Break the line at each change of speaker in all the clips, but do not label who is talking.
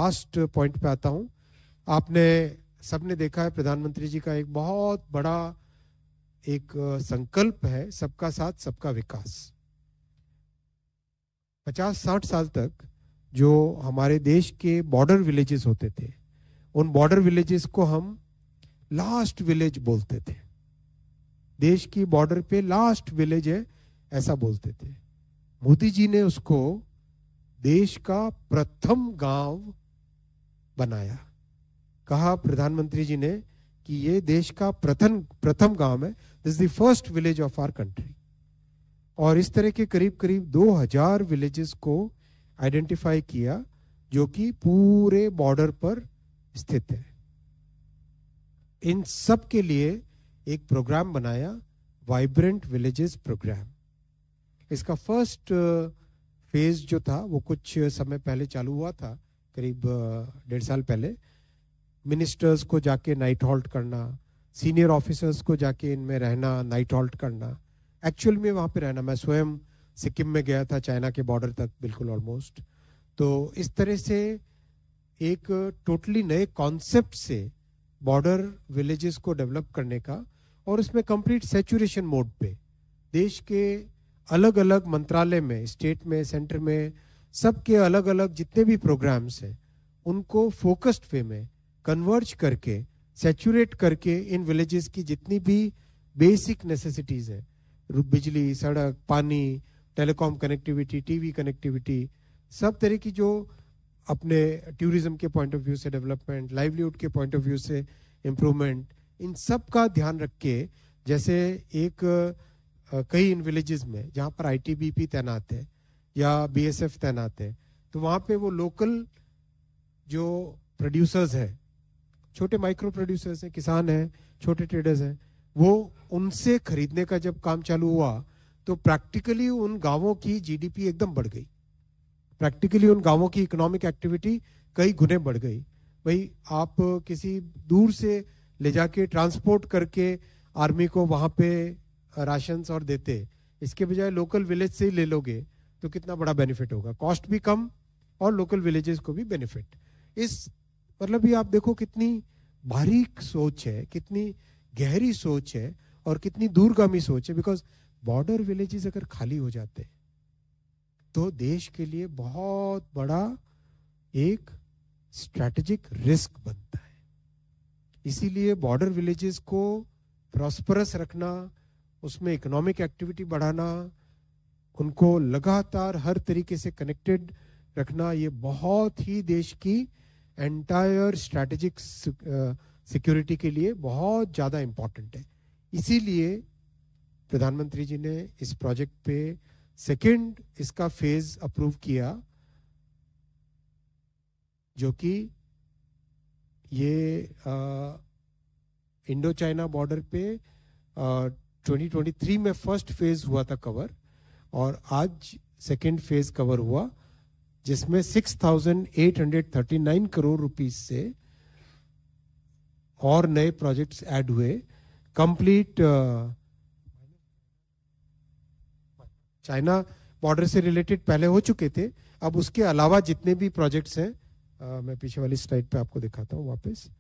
Last point पे आता हूं। आपने सबने देखा है प्रधानमंत्री जी का एक बहुत बड़ा एक संकल्प है, सबका साथ सबका विकास। 50-60 साल तक जो हमारे देश के बॉर्डर विलेजेस होते थे, उन बॉर्डर विलेजेस को हम लास्ट विलेज बोलते थे। देश की बॉर्डर पे लास्ट विलेज है ऐसा बोलते थे। मोदी जी ने उसको देश का प्रथम गांव बनाया। कहा प्रधानमंत्री जी ने कि ये देश का प्रथम गांव है, this is the first village of our country. और इस तरह के करीब करीब 2000 विलेजेस को आइडेंटिफाई किया जो कि पूरे बॉर्डर पर स्थित है। इन सब के लिए एक प्रोग्राम बनाया, वाइब्रेंट विलेजेस प्रोग्राम। इसका फर्स्ट फेज जो था वो कुछ समय पहले चालू हुआ था, करीब 1.5 साल पहले। मिनिस्टर्स को जाके नाइट हॉल्ट करना, सीनियर ऑफिसर्स को जाके इनमें रहना, नाइट हॉल्ट करना, एक्चुअल में वहाँ पे रहना। मैं स्वयं सिक्किम में गया था, चाइना के बॉर्डर तक बिल्कुल ऑलमोस्ट। तो इस तरह से एक टोटली नए कॉन्सेप्ट से बॉर्डर विलेजेस को डेवलप करने का, और इसमें कंप्लीट सैचुरेशन मोड पे देश के अलग अलग मंत्रालय में, स्टेट में, सेंटर में, सबके अलग अलग जितने भी प्रोग्राम्स हैं उनको फोकस्ड वे में कन्वर्ज करके, सैचुरेट करके इन विलेजेस की जितनी भी बेसिक नेसेसिटीज है, बिजली, सड़क, पानी, टेलीकॉम कनेक्टिविटी, टीवी कनेक्टिविटी, सब तरह की जो अपने टूरिज्म के पॉइंट ऑफ व्यू से डेवलपमेंट, लाइवलीहुड के पॉइंट ऑफ व्यू से इम्प्रूवमेंट, इन सब का ध्यान रख के, जैसे एक कई इन विलेजेस में जहाँ पर आईटीबीपी तैनात है या बीएसएफ तैनात है, तो वहाँ पे वो लोकल जो प्रोड्यूसर्स हैं, छोटे माइक्रो प्रोड्यूसर्स हैं, किसान हैं, छोटे ट्रेडर्स हैं, वो उनसे खरीदने का जब काम चालू हुआ तो प्रैक्टिकली उन गांवों की जीडीपी एकदम बढ़ गई। प्रैक्टिकली उन गांवों की इकोनॉमिक एक्टिविटी कई गुने बढ़ गई। भाई आप किसी दूर से ले जाके ट्रांसपोर्ट करके आर्मी को वहां पे राशन और देते, इसके बजाय लोकल विलेज से ही ले लोगे तो कितना बड़ा बेनिफिट होगा, कॉस्ट भी कम और लोकल विलेजेस को भी बेनिफिट। इस मतलब भी आप देखो कितनी बारीक सोच है, कितनी गहरी सोच है और कितनी दूरगामी सोच है। बिकॉज बॉर्डर विलेजेस अगर खाली हो जाते तो देश के लिए बहुत बड़ा एक स्ट्रैटेजिक रिस्क बनता है। इसीलिए बॉर्डर विलेजेस को प्रॉस्परस रखना, उसमें इकोनॉमिक एक्टिविटी बढ़ाना, उनको लगातार हर तरीके से कनेक्टेड रखना, ये बहुत ही देश की एंटायर स्ट्रैटेजिक सिक्योरिटी के लिए बहुत ज़्यादा इम्पॉर्टेंट है। इसीलिए प्रधानमंत्री जी ने इस प्रोजेक्ट पे सेकेंड इसका फेज अप्रूव किया, जो कि ये इंडो चाइना बॉर्डर पे 2023 में फर्स्ट फेज हुआ था कवर, और आज सेकेंड फेज कवर हुआ, जिसमें 6,839 करोड़ रुपीस से और नए प्रोजेक्ट्स ऐड हुए। कंप्लीट चाइना बॉर्डर से रिलेटेड पहले हो चुके थे, अब उसके अलावा जितने भी प्रोजेक्ट्स हैं, मैं पीछे वाली स्लाइड पे आपको दिखाता हूँ वापस,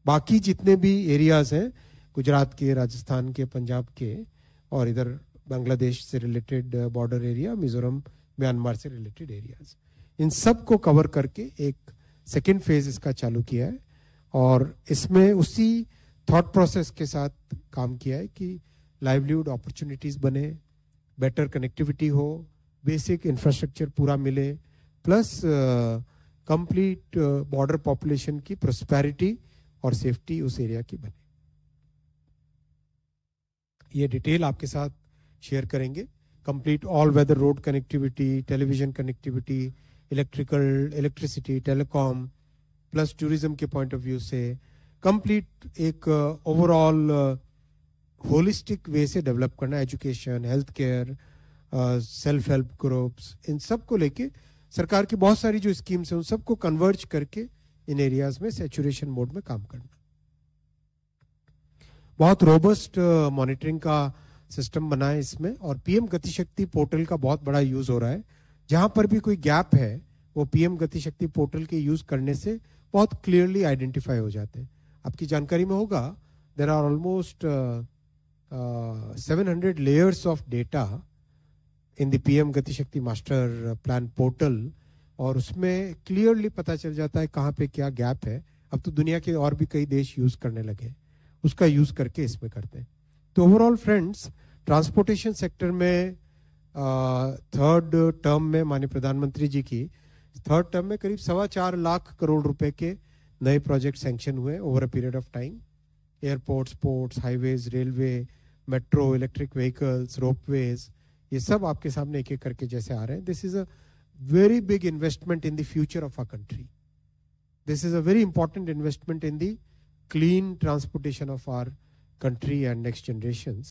बाकी जितने भी एरियाज हैं, गुजरात के, राजस्थान के, पंजाब के, और इधर बांग्लादेश से related border area, Mizoram, Myanmar से रिलेटेड एरियाज, इन सब को कवर करके एक सेकेंड फेज इसका चालू किया है। और इसमें उसी थॉट प्रोसेस के साथ काम किया है कि लाइवलीहुड अपॉर्चुनिटीज बने, बेटर कनेक्टिविटी हो, बेसिक इंफ्रास्ट्रक्चर पूरा मिले, प्लस कंप्लीट बॉर्डर पॉपुलेशन की प्रोस्पेरिटी और सेफ्टी उस एरिया की बने। ये डिटेल आपके साथ शेयर करेंगे। Complete all weather road connectivity, television connectivity, electricity, telecom, plus tourism के पॉइंट ऑफ व्यू से कंप्लीट एक ओवरऑल होलिस्टिक वे से डेवलप करना, education, health care, self help groups, इन सब को लेके सरकार की बहुत सारी जो स्कीम्स हैं उन सबको कन्वर्ज करके इन एरियाज में सैचुरेशन मोड में काम करना। बहुत रोबस्ट मॉनिटरिंग का सिस्टम बना है इसमें, और पीएम गतिशक्ति पोर्टल का बहुत बड़ा यूज हो रहा है। जहां पर भी कोई गैप है वो पीएम गति शक्ति पोर्टल के यूज करने से बहुत क्लियरली आइडेंटिफाई हो जाते हैं। आपकी जानकारी में होगा there are almost 700 layers of data in the PM गति शक्ति मास्टर प्लान पोर्टल, और उसमें क्लियरली पता चल जाता है कहाँ पे क्या गैप है। अब तो दुनिया के और भी कई देश यूज करने लगे, उसका यूज करके इसमें करते हैं। तो ओवरऑल फ्रेंड्स, ट्रांसपोर्टेशन सेक्टर में थर्ड टर्म में माननीय प्रधानमंत्री जी की थर्ड टर्म में करीब 4.25 लाख करोड़ रुपए के नए प्रोजेक्ट सैंक्शन हुए over a period of time. Airports, ports, highways, railway, metro, electric vehicles, ropeways, ये सब आपके सामने एक एक करके जैसे आ रहे हैं। This is a very big investment in the future of our country. This is a very important investment in the clean transportation of our country and next generations.